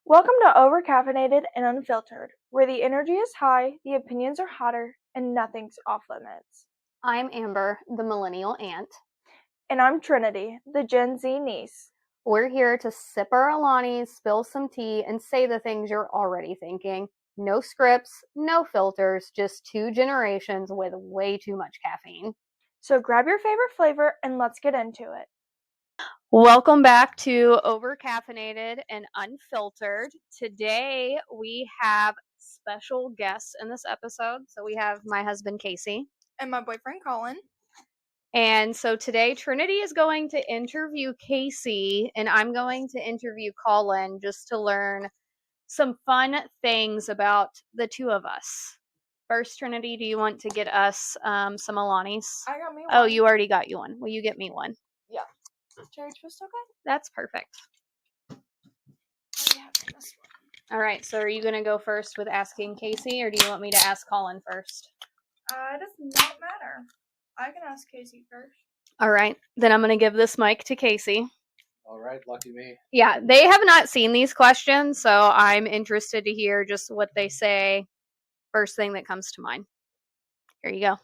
Welcome to Overcaffeinated and Unfiltered, where the energy is high, the opinions are hotter, and nothing's off limits. I'm Amber, the millennial aunt. And I'm Trinity, the Gen Z niece. We're here to sip our Alanis, spill some tea, and say the things you're already thinking. No scripts, no filters, just two generations with way too much caffeine. So grab your favorite flavor and let's get into it. Welcome back to Overcaffeinated and Unfiltered. Today we have special guests in this episode. So we have my husband Casey. And my boyfriend Colin. And so today Trinity is going to interview Casey and I'm going to interview Colin just to learn some fun things about the two of us. First, Trinity, do you want to get us some Alanis? I got me one. Oh, you already got you one. Will you get me one? Yeah. Cherry twist, okay? That's perfect. Yeah, this one. All right, so are you going to go first with asking Casey, or do you want me to ask Colin first? It does not matter. I can ask Casey first. All right, then I'm going to give this mic to Casey. All right, lucky me. Yeah, they have not seen these questions, so I'm interested to hear just what they say. First thing that comes to mind. Here you go.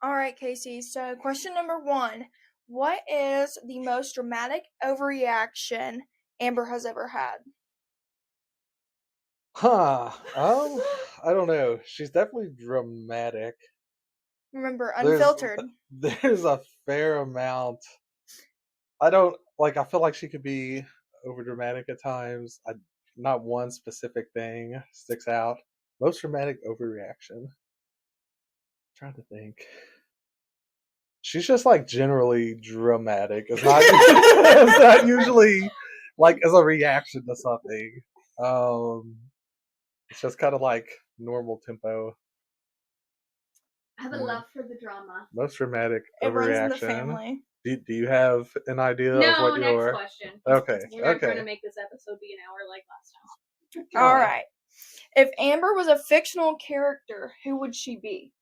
All right, Casey. So question number 1. What is the most dramatic overreaction Amber has ever had? I don't know. She's definitely dramatic. Remember, Unfiltered. There's a fair amount. I feel like she could be over dramatic at times. Not one specific thing sticks out. Most dramatic overreaction. Trying to think. She's just like generally dramatic. It's not, it's not usually like as a reaction to something. It's just kind of like normal tempo. I have a love for the drama. Most dramatic It runs in the overreaction. family. Do you have an idea of what next your... question. Okay, We're not okay. trying to make this episode be an hour like last time. All right. If Amber was a fictional character, who would she be?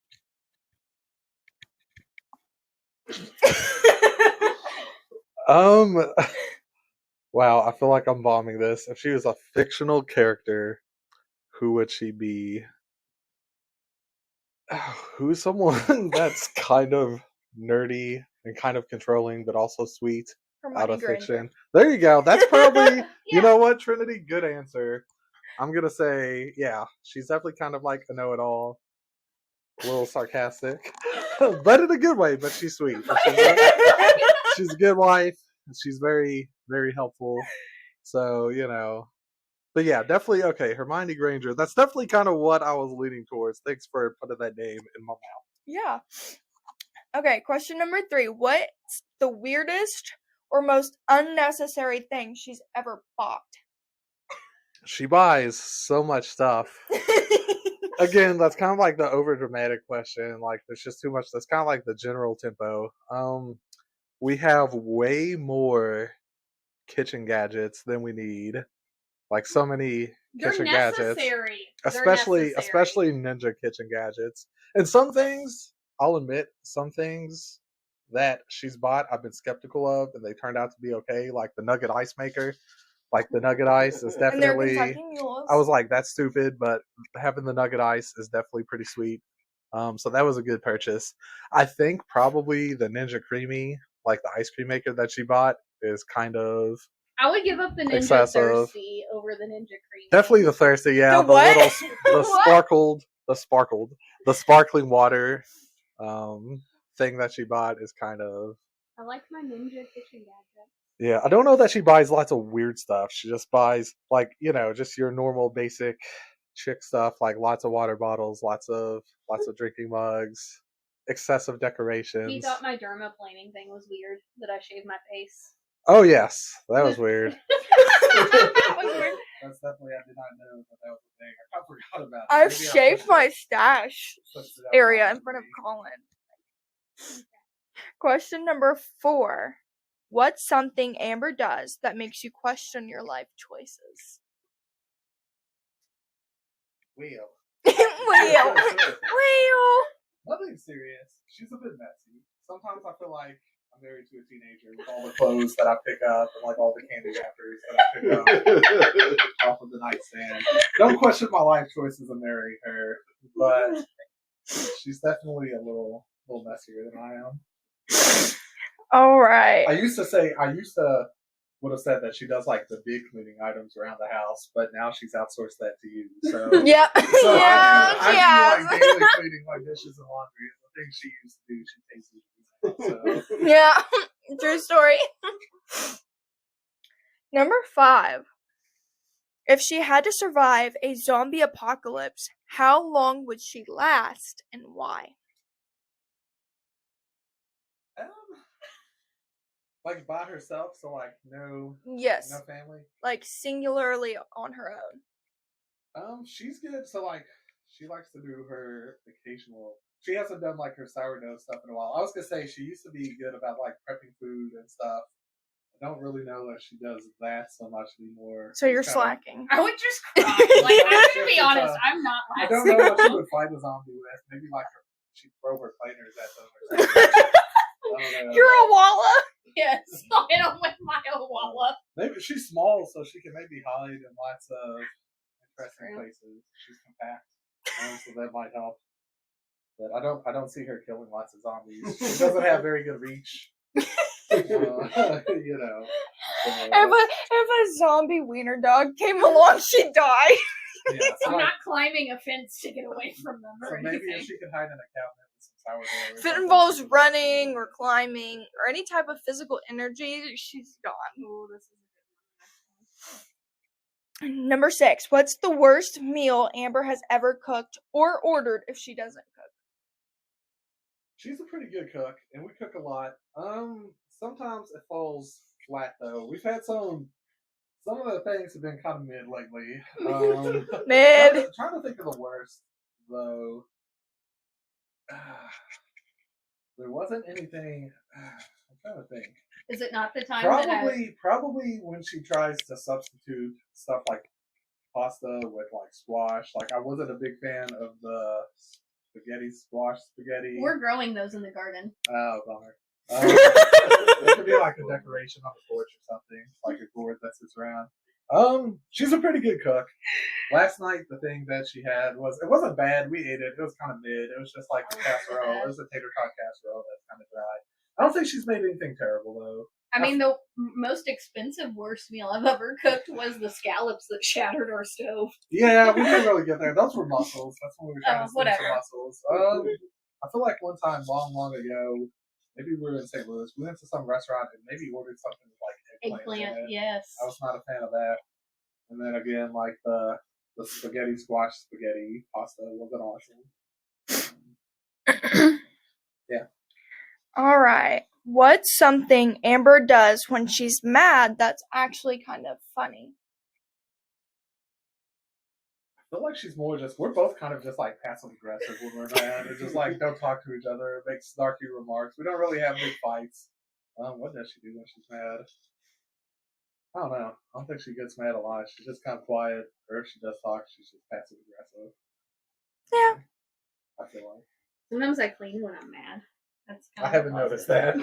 Wow, I feel like I'm bombing this. If she was a fictional character, who would she be? Who's someone that's kind of nerdy and kind of controlling, but also sweet out of fiction? There you go. That's probably, Yeah. You know what, Trinity? Good answer. I'm going to say, yeah, she's definitely kind of like a know-it-all. A little sarcastic, but in a good way, but she's sweet. She's a good wife. She's very, very helpful. So, but yeah, definitely, okay, Hermione Granger. That's definitely kind of what I was leaning towards. Thanks for putting that name in my mouth. Yeah. Okay, question number 3. What's the weirdest or most unnecessary thing she's ever bought? She buys so much stuff. Again, that's kind of like the over dramatic question. Like, there's just too much. That's kind of like the general tempo. We have way more kitchen gadgets than we need. Like, so many kitchen gadgets, especially Ninja kitchen gadgets. And some things, I'll admit, some things that she's bought, I've been skeptical of, and they turned out to be okay. Like the nugget ice maker. Like the nugget ice is definitely. I was like, that's stupid, but having the nugget ice is definitely pretty sweet. So that was a good purchase. I think probably the Ninja Creamy, like the ice cream maker that she bought, is kind of. I would give up the Ninja excessive. Thirsty over the Ninja Creamy. Definitely the Thirsty, yeah. The what? The sparkling water thing that she bought is kind of. I like my Ninja kitchen gadget. Yeah, I don't know that she buys lots of weird stuff. She just buys, like, just your normal basic chick stuff, like lots of water bottles, lots of drinking mugs, excessive decorations. He thought my dermaplaning thing was weird, that I shaved my face. Oh, yes. That was weird. That was weird. That's definitely, I did not know that was a thing. I forgot about it. I've shaved my stash area in front of Colin. Question number 4. What's something Amber does that makes you question your life choices? Wheel. Wheel. Nothing serious. She's a bit messy. Sometimes I feel like I'm married to a teenager with all the clothes that I pick up and like all the candy wrappers that I pick up off of the nightstand. Don't question my life choices in marrying her, but she's definitely a little messier than I am. All right. I used to would have said that she does like the big cleaning items around the house, but now she's outsourced that to you. So Yeah. so Yeah. I do like daily cleaning, like dishes and laundry. The things she used to do, she takes it. So. Yeah. True story. Number 5. If she had to survive a zombie apocalypse, how long would she last and why? Like by herself, so like no Yes. family. Like singularly on her own. She's good. So like she likes to do her occasional. She hasn't done like her sourdough stuff in a while. I was gonna say she used to be good about like prepping food and stuff. I don't really know that she does that so much anymore. So you're slacking. I would just cry. Like, I'm gonna be honest, I'm not I laughing. don't know what she would fight a zombie with. Maybe like she'd throw her cleaners at them or something. You're a walla. Yes, I don't with my walla. Maybe she's small, so she can maybe hide in lots of interesting places. She's compact, so that might help. But I don't see her killing lots of zombies. She doesn't have very good reach. You know. If a zombie wiener dog came along, she'd die. Yeah, so I'm not climbing a fence to get away from them or maybe anything. if she could hide in a cabinet with some sourdough. If it involves running or climbing or any type of physical energy, she's gone. Oh, this is a good one. Number 6. What's the worst meal Amber has ever cooked or ordered if she doesn't cook? She's a pretty good cook, and we cook a lot. Sometimes it falls flat though. We've had some of the things have been kind of mid lately. Mid. Trying to think of the worst though. There wasn't anything. I'm trying to think. Is it not the time Probably when she tries to substitute stuff like pasta with like squash. Like I wasn't a big fan of the squash spaghetti. We're growing those in the garden. Oh, bummer. It could be like a decoration on the porch or something, like a gourd that sits around. She's a pretty good cook. Last night, the thing that she had it wasn't bad. We ate it. It was kind of mid. It was just like a casserole. It was a tater tot casserole that's kind of dry. I don't think she's made anything terrible though. I mean, the most expensive worst meal I've ever cooked was the scallops that shattered our stove. Yeah, we didn't really get there. Those were mussels. That's when we were trying to steal some whatever. mussels. I feel like one time, long ago, maybe we were in St. Louis. We went to some restaurant and maybe ordered something with like eggplant. Yes. I was not a fan of that. And then again, like the spaghetti squash spaghetti pasta wasn't awesome. Yeah. All right. What's something Amber does when she's mad that's actually kind of funny? I feel like she's more we're both kind of just like passive aggressive when we're mad. It's just like don't talk to each other, make snarky remarks. We don't really have big fights. What does she do when she's mad? I don't know. I don't think she gets mad a lot. She's just kind of quiet. Or if she does talk, she's just passive aggressive. Yeah. I feel like. Sometimes I clean when I'm mad. I haven't noticed that.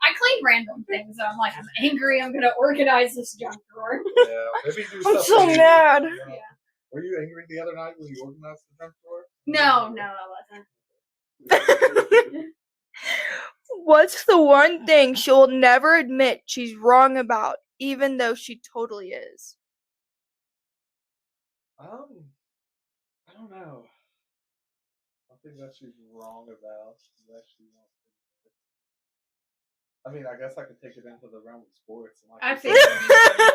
I clean random things. I'm like, I'm angry. I'm gonna organize this junk drawer. Yeah, maybe do I'm stuff. so mad. Yeah. Were you angry the other night when you organized the junk drawer? No, I wasn't. What's the one thing she'll never admit she's wrong about, even though she totally is? I don't know. I think that she's wrong about that she wants to do it. I mean, I guess I could take it into the realm of sports. I think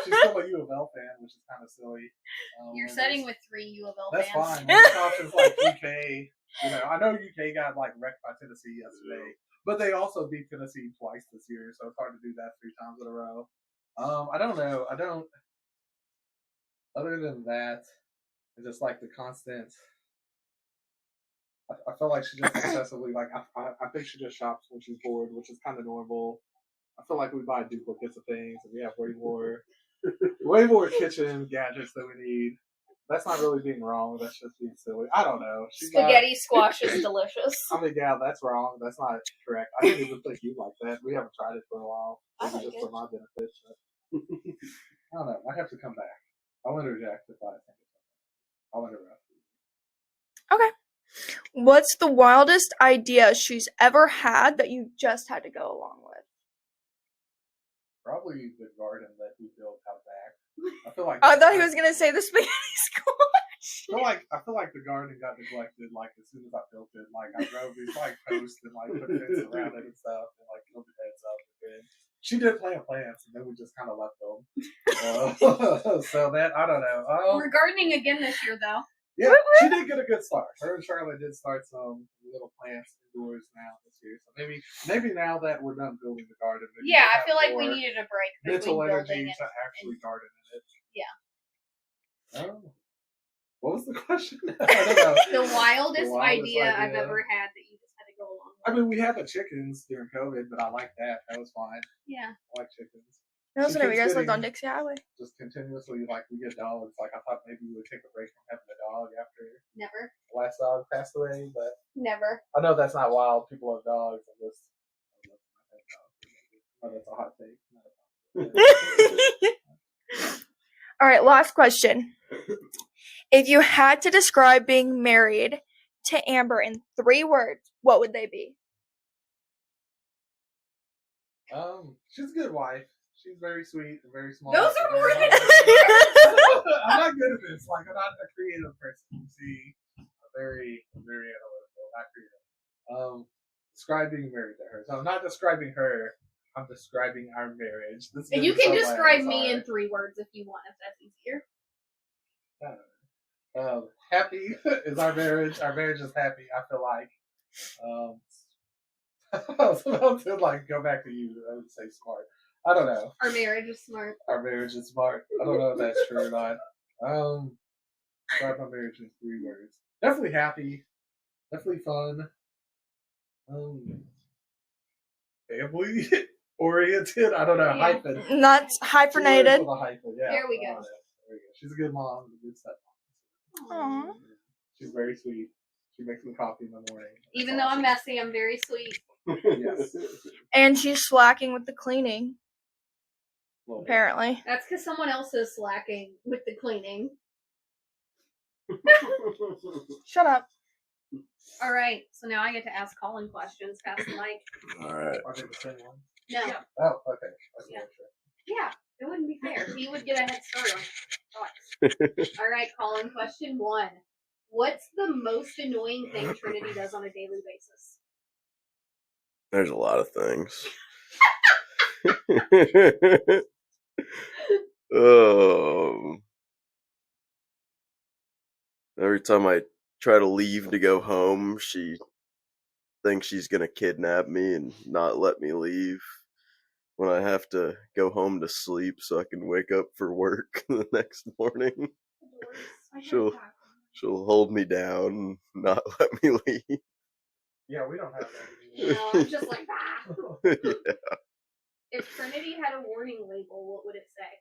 she's still a U of L fan, which is kind of silly. You're setting with 3 U of L that's fans. Fine. That's options like UK. You know, I know UK got like wrecked by Tennessee yesterday, but they also beat Tennessee twice this year, so it's hard to do that 3 times in a row. I don't know. I don't. Other than that, it's just like the constant. I feel like she just excessively like. I think she just shops when she's bored, which is kind of normal. I feel like we buy duplicates of things, and we have way more kitchen gadgets than we need. That's not really being wrong. That's just being silly. I don't know. Spaghetti squash is delicious. I mean, yeah, that's wrong. That's not correct. I didn't even think you like that. We haven't tried it for a while. I Maybe like just for my benefit. But I don't know. I have to come back. I'll interject if I think of something. I'll interrupt. Okay. What's the wildest idea she's ever had that you just had to go along with? Probably the garden that we built out back. I feel like I thought he was gonna say the spaghetti squash. I feel like the garden got neglected. Like as soon as I built it, like I drove these like posts and like put fence around it and stuff, and like killed the heads up. And then she did plant plants, and then we just kind of left them. So that I don't know. We're gardening again this year, though. Yeah, she did get a good start. Her and Charlotte did start some little plants indoors now this year. So maybe now that we're done building the garden, Yeah, I feel like we needed a break mental between energy building to actually garden in it. Yeah. Oh. What was the question? I don't know. The wildest idea I've ever had that you just had to go along with. I mean, we had the chickens during COVID, but I like that. That was fine. Yeah. I like chickens. That was whenever you guys lived on Dixie Highway. Just continuously, like, we get dogs. Like, I thought maybe we would take a break from having a dog after Never. the last dog passed away, but Never. I know that's not wild. People have dogs. I know that's a hot take. All right, last question. If you had to describe being married to Amber in 3 words, what would they be? She's a good wife. She's very sweet and very smart. Those are more than I'm not good at this. Like, I'm not a creative person. You see, I'm very analytical, not creative. Describe being married to her. So I'm not describing her. I'm describing our marriage. You can describe me in 3 words if you want, if that's easier. Happy is our marriage. Our marriage is happy. I feel like. I was about to go back to you. I would say smart. I don't know. Our marriage is smart. Our marriage is smart. I don't know if that's true or not. Describe my marriage in 3 words. Definitely happy. Definitely fun. Family oriented. I don't know. Yeah. Hyphen. Not hyphenated. Hyphen. Yeah. There we go. She's a good mom. A good stepmom. Aww. She's very sweet. She makes me coffee in the morning. Even though I'm messy, I'm very sweet. Yes. And she's slacking with the cleaning. Apparently. That's because someone else is slacking with the cleaning. Shut up. All right, so now I get to ask Colin questions. Pass the mic. All right. Are they the same one? No. Oh, okay. Yeah. Yeah, it wouldn't be fair. He would get a head start on thoughts. All right, Colin, question 1. What's the most annoying thing Trinity does on a daily basis? There's a lot of things. Every time I try to leave to go home, she thinks she's gonna kidnap me and not let me leave when I have to go home to sleep so I can wake up for work the next morning. She'll hold me down and not let me leave. Yeah, we don't have that. No, I'm just like, ah. Yeah. If Trinity had a warning label, what would it say?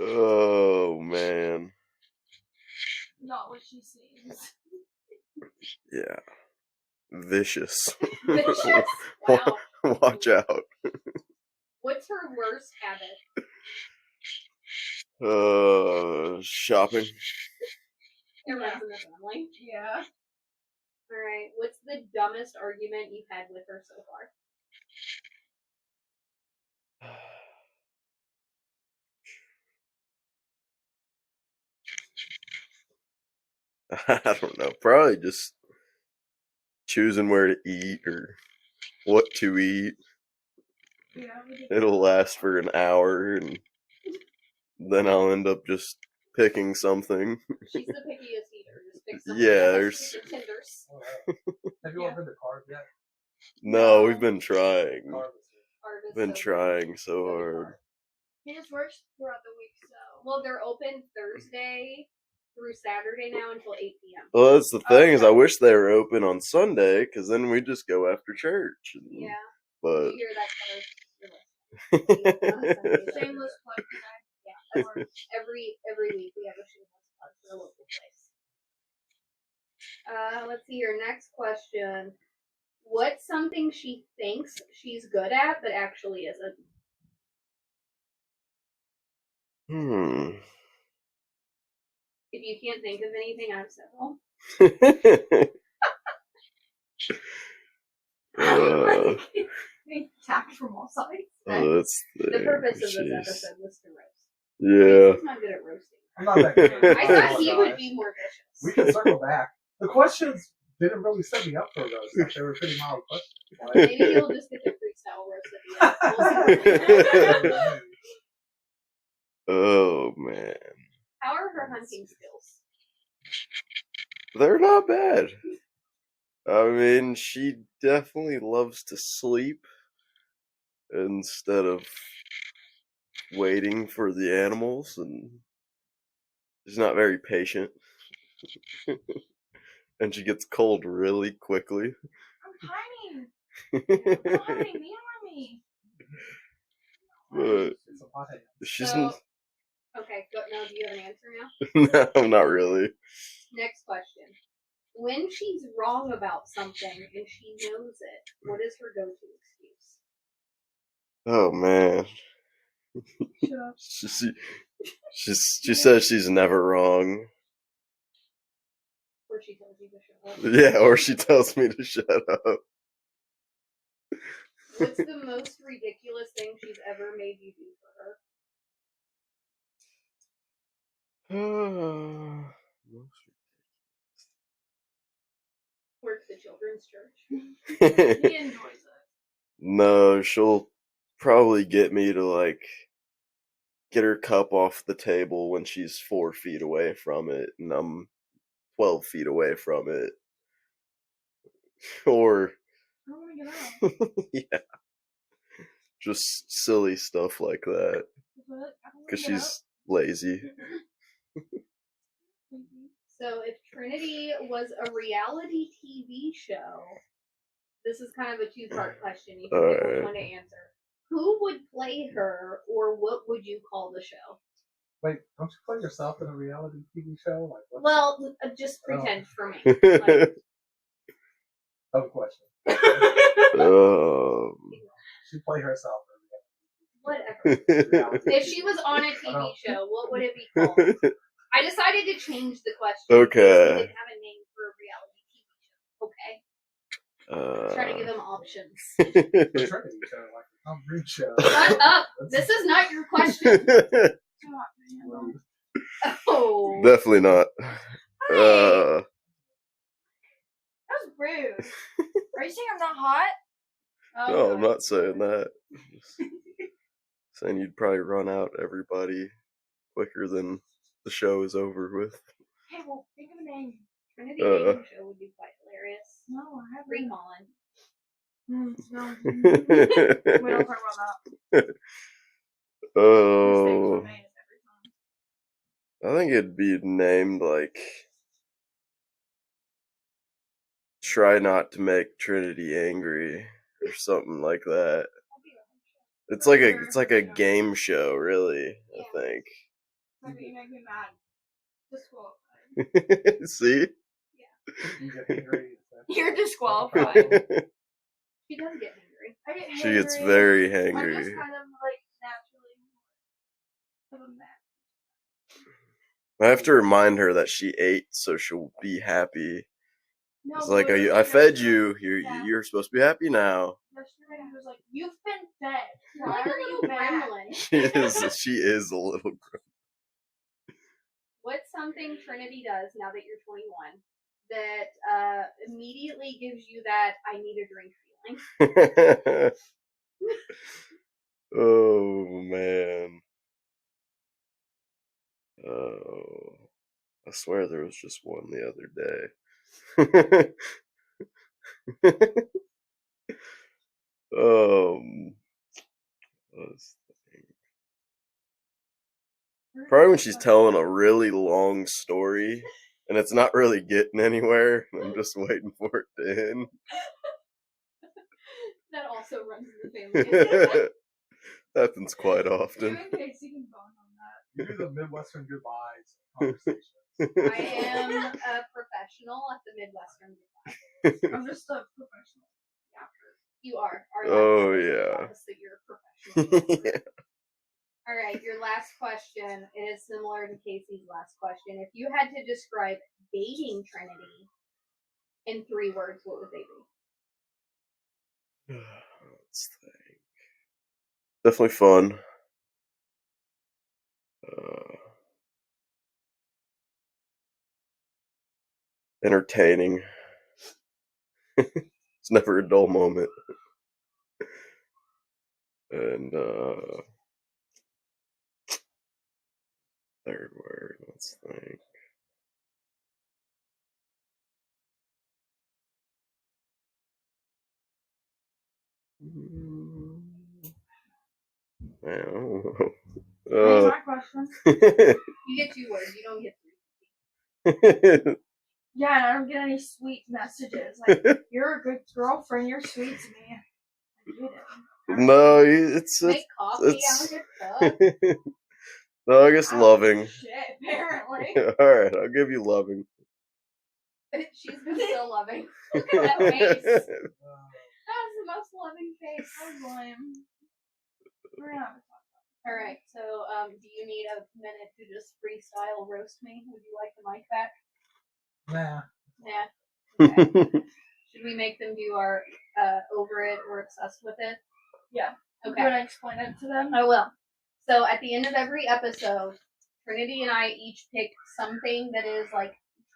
Oh, man. Not what she seems. Yeah. Vicious. Vicious? Wow. Watch out. What's her worst habit? Shopping. It runs in the family. Yeah. Alright, what's the dumbest argument you've had with her so far? I don't know. Probably just choosing where to eat or what to eat. Yeah, It'll last for an hour and then I'll end up just picking something. She's the pickiest eater. Just pick something. Yeah, that there's- has to tenders. Oh, wow. Have you all been to Carb yet? No, we've been trying. Carb is Harvest Been of- trying so hard. He just works throughout the week, so. Well, they're open Thursday through Saturday now until 8 p.m. Well, that's the thing is I wish they were open on Sunday because then we just go after church. Yeah. But You hear that, Tyler? Shameless plug today. Yeah, every week we have a shameless plug for a local place. Let's see your next question. What's something she thinks she's good at but actually isn't? If you can't think of anything, I have several. Attacked from all sides. The purpose of this episode was to roast. Yeah. He's not good at roasting. I'm not that good. I thought he would be more vicious. We can circle back. The questions didn't really set me up for those. They were pretty mild questions. Maybe you'll just get the freestyle roast at the end. Oh man. How are her hunting skills? They're not bad. I mean, she definitely loves to sleep instead of waiting for the animals, and she's not very patient. And she gets cold really quickly. I'm tiny. I'm hiding. Lean on me. But she's Okay, but no, do you have an answer now? no, not really. Next question. When she's wrong about something and she knows it, what is her go-to excuse? Oh man. Shut up. She says she's never wrong. Or she tells you to shut up. Yeah, or she tells me to shut up. What's the most ridiculous thing she's ever made you do for her? Work the children's church. He enjoys it. No, she'll probably get me to get her cup off the table when she's 4 feet away from it, and I'm 12 feet away from it. Or I don't want to get out. yeah, just silly stuff like that. What? Because she's lazy. So if Trinity was a reality TV show, this is kind of a two-part question. You can pick which one to answer. Who would play her, or what would you call the show? Wait, don't you play yourself in a reality TV show? Well, just pretend for me. Like, tough question. She play herself in whatever. reality. If she was on a TV show, what would it be called? I decided to change the question. Okay. We didn't have a name for a reality TV show. Okay. Try to give them options. The Trinity show, like the Tom Green show. Shut up! This is not your question. Oh. Definitely not. Hey. That was rude. Are you saying I'm not hot? No, I'm not saying that. Just saying you'd probably run out everybody quicker than the show is over with. Hey, well, think of a name. Trinity dating show would be quite hilarious. No, I haven't. Free Colin. No. We don't talk about that. Oh. I think it'd be named Try Not to Make Trinity Angry or something like that. It's like a game show, really, I think. You make me mad. Disqualified. See? Yeah. You're disqualified. She does get angry. I get hangry. She gets very I'm just hangry. kind of naturally of a mess. I have to remind her that she ate, so she'll be happy. No, It's like, I fed you. You're supposed to be happy now. Yesterday he was like, "You've been fed. Why Like are a you little mad?" gremlin. She is a little What's something Trinity does now that you're 21 that immediately gives you that I need a drink feeling? Oh man. Oh, I swear there was just one the other day. Probably when she's telling a really long story and it's not really getting anywhere. I'm just waiting for it to end. That also runs in the family. Happens quite often. You and Casey can bond on that. You do the Midwestern goodbyes conversations. I am a professional at the Midwestern. I'm just a professional. You are. Our Oh, life yeah. tells us that you're a professional. Yeah. All right, your last question is similar to Casey's last question. If you had to describe dating Trinity in 3 words, what would they be? Let's think. Definitely fun. Entertaining. It's never a dull moment. And third word, let's think. I don't know. That's my question. You get 2 words. You don't get 3. Yeah, and I don't get any sweet messages. Like, you're a good girlfriend. You're sweet to me. I get it. No, it's Make coffee out of your cup. No, I guess loving. Shit, apparently. Alright, I'll give you loving. She's been so loving. Look at that face. That was the most loving face. I was lame. We're not. All right, so do you need a minute to just freestyle roast me? Would you like the mic back? Nah. Yeah. Okay. Should we make them do our over it or obsessed with it? Yeah. Okay. You want to explain it to them? I will. So at the end of every episode, Trinity and I each pick something that is like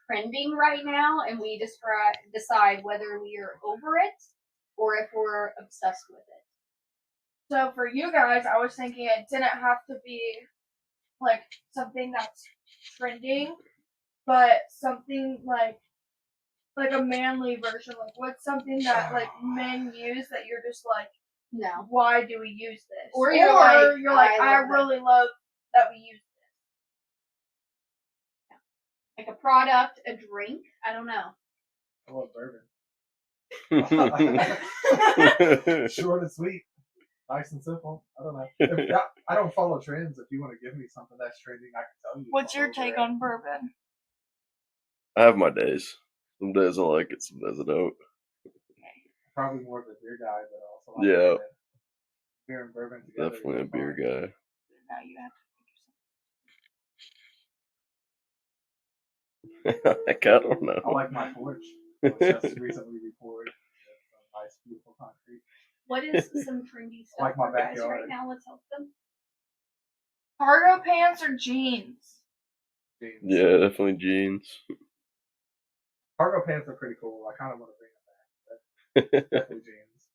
trending right now, and we decide whether we are over it or if we're obsessed with it. So for you guys, I was thinking it didn't have to be like something that's trending, but something like a manly version. Like what's something that like men use that you're just like, no, why do we use this? Or you're like, I really love that we use this. Like a product, a drink. I don't know. I love bourbon. Short and sweet. Nice and simple. I don't know. I don't follow trends. If you want to give me something that's trending, I can tell you. What's your take on bourbon? I have my days. Some days I like it, some days I don't. Probably more of a beer guy, but also Yeah. bourbon. Beer and bourbon together. Definitely a beer guy. Now you have to Heck, I don't know. I like my porch. It was just recently repoured. Nice, beautiful concrete. What is some trendy stuff Like my for guys backyard. right now? Let's help them. cargo pants or jeans? Jeans. Yeah, definitely jeans. Cargo pants are pretty cool. I kind of want to bring them back. But definitely jeans.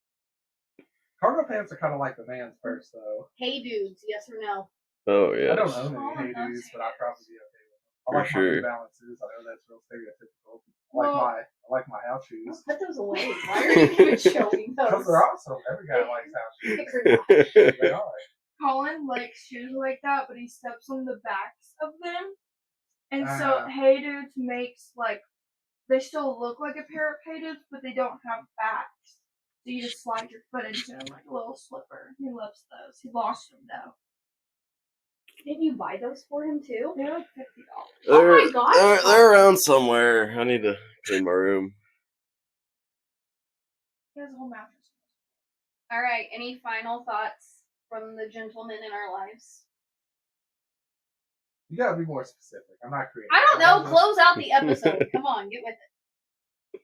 Cargo pants are kind of like the man's first, though. Hey dudes, yes or no? Oh, yeah. I don't own any Hey Dudes, but I'd probably be okay with them. I For like sure. my New Balances. I know that's real stereotypical. I like my house shoes. Put those away. Why are you even showing Because those? they're awesome. Every guy likes house shoes. They're They are. Colin likes shoes like that, but he steps on the backs of them. And so Hey Dudes makes like, they still look like a pair of Hey Dudes, but they don't have backs. So you just slide your foot into them like a little slipper. He loves those. He lost them though. Did you buy those for him too? They're like $50. Oh my gosh. They're around somewhere. I need to clean my room. He has a whole mattress. All right. Any final thoughts from the gentlemen in our lives? You gotta be more specific. I'm not creative. I don't know. Close out the episode. Come on, get with it.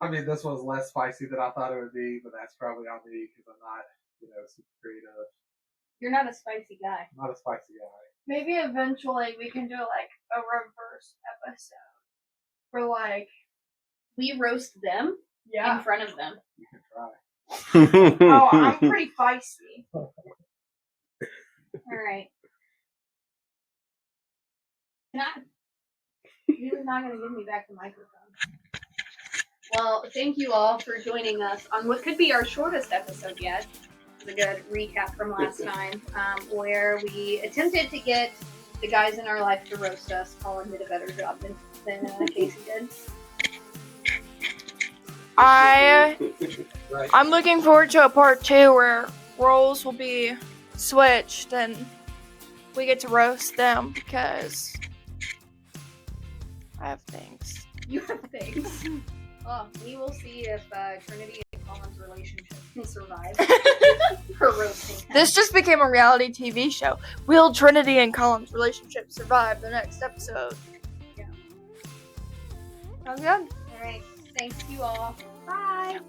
I mean, this was less spicy than I thought it would be, but that's probably on me because I'm not, super creative. You're not a spicy guy. I'm not a spicy guy. Maybe eventually we can do like a reverse episode. For like, We roast them in front of them. You can try. oh, I'm pretty feisty. All right. You're not going to give me back the microphone. Well, thank you all for joining us on what could be our shortest episode yet. It was a good recap from last time, where we attempted to get the guys in our life to roast us. Colin did a better job than Casey did. I'm looking forward to a part 2 where roles will be switched and we get to roast them because I have things. You have things. Well, we will see if Trinity and Colin's relationship can survive her roasting him. This just became a reality TV show. Will Trinity and Colin's relationship survive the next episode? Yeah. Sounds good. Alright, thanks you all. Bye!